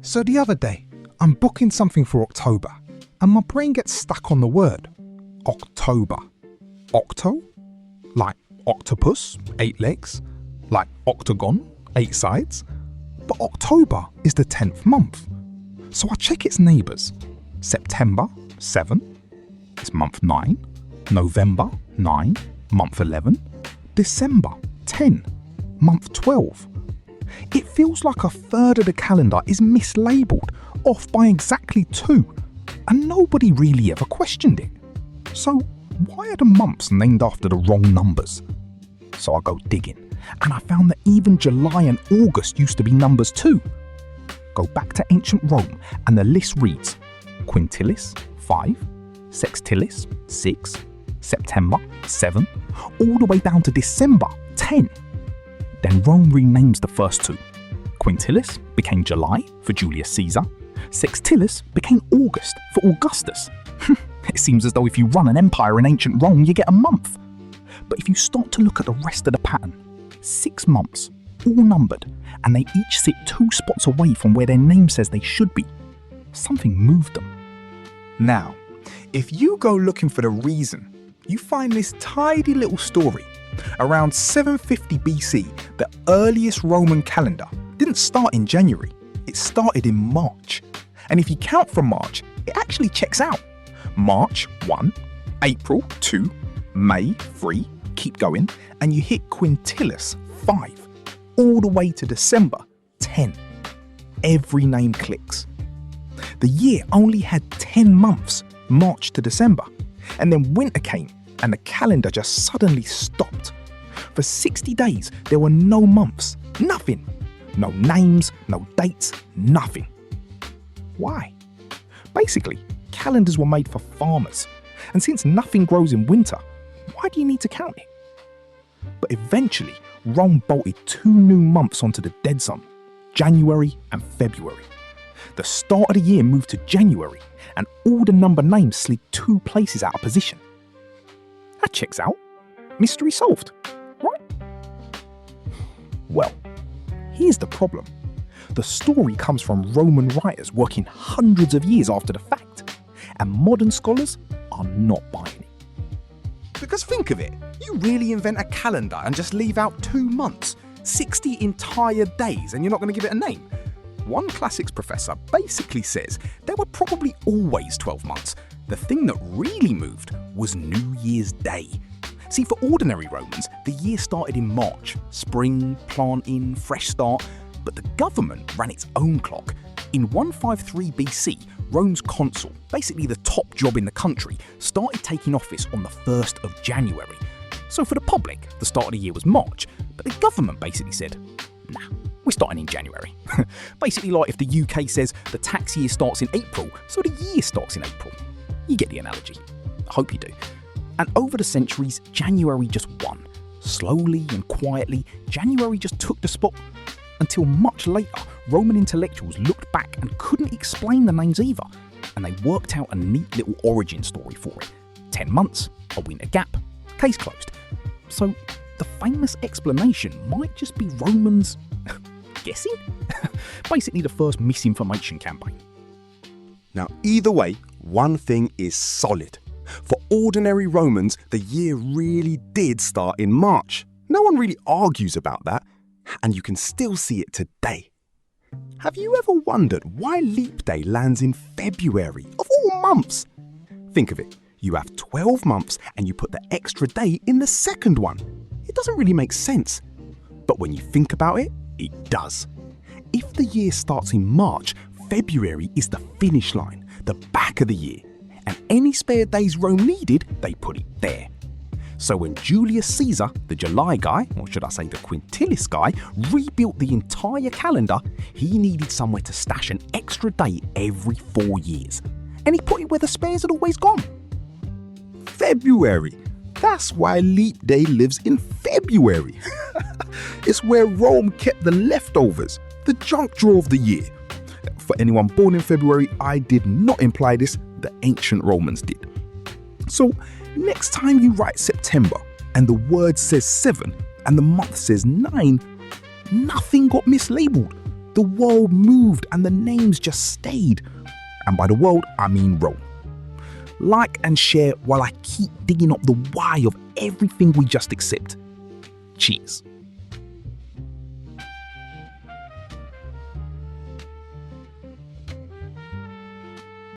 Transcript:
So the other day, I'm booking something for October, and my brain gets stuck on the word October. Octo? Like octopus, 8 legs? Like octagon, 8 sides? But October is the 10th month. So I check its neighbours. September, 7. It's month 9. November, 9. Month 11. December, 10. Month 12. It feels like a third of the calendar is mislabelled, off by exactly 2, and nobody really ever questioned it. So why are the months named after the wrong numbers? So I go digging, and I found that even July and August used to be numbers too. Go back to ancient Rome, and the list reads Quintilis, 5, Sextilis, 6, September, 7, all the way down to December, 10. Then Rome renames the first 2. Quintilis became July for Julius Caesar. Sextilis became August for Augustus. It seems as though if you run an empire in ancient Rome, you get a month. But if you start to look at the rest of the pattern, 6 months, all numbered, and they each sit 2 spots away from where their name says they should be. Something moved them. Now, if you go looking for the reason, you find this tidy little story. Around 750 BC, the earliest Roman calendar didn't start in January, it started in March. And if you count from March, it actually checks out. March 1, April 2, May 3, keep going, and you hit Quintilis 5, all the way to December 10. Every name clicks. The year only had 10 months, March to December, and then winter came and the calendar just suddenly stopped. For 60 days, there were no months, nothing. No names, no dates, nothing. Why? Basically, calendars were made for farmers, and since nothing grows in winter, why do you need to count it? But eventually, Rome bolted 2 new months onto the dead zone, January and February. The start of the year moved to January, and all the number names slid 2 places out of position. That checks out. Mystery solved, right? Well, here's the problem. The story comes from Roman writers working hundreds of years after the fact, and modern scholars are not buying it. Because think of it, you really invent a calendar and just leave out 2 months, 60 entire days, and you're not going to give it a name. One classics professor basically says there were probably always 12 months. The thing that really moved was New Year's Day. See, for ordinary Romans, the year started in March, spring, planting, fresh start, but the government ran its own clock. In 153 BC, Rome's consul, basically the top job in the country, started taking office on the 1st of January. So for the public, the start of the year was March, but the government basically said, nah, we're starting in January. Basically like if the UK says the tax year starts in April, so the year starts in April. You get the analogy. I hope you do. And over the centuries, January just won. Slowly and quietly, January just took the spot. Until much later, Roman intellectuals looked back and couldn't explain the names either. And they worked out a neat little origin story for it. 10 months, a winter gap, case closed. So the famous explanation might just be Romans guessing? Basically the first misinformation campaign. Now, either way, one thing is solid. For ordinary Romans, the year really did start in March. No one really argues about that, and you can still see it today. Have you ever wondered why Leap Day lands in February, of all months? Think of it, you have 12 months and you put the extra day in the second one. It doesn't really make sense. But when you think about it, it does. If the year starts in March, February is the finish line, the back of the year. And any spare days Rome needed, they put it there. So when Julius Caesar, the July guy, or should I say the Quintilis guy, rebuilt the entire calendar, he needed somewhere to stash an extra day every 4 years. And he put it where the spares had always gone. February. That's why Leap Day lives in February. It's where Rome kept the leftovers, the junk drawer of the year. For anyone born in February, I did not imply this, the ancient Romans did. So next time you write September and the word says 7 and the month says 9, nothing got mislabeled. The world moved and the names just stayed. And by the world, I mean Rome. Like and share while I keep digging up the why of everything we just accept. Cheers.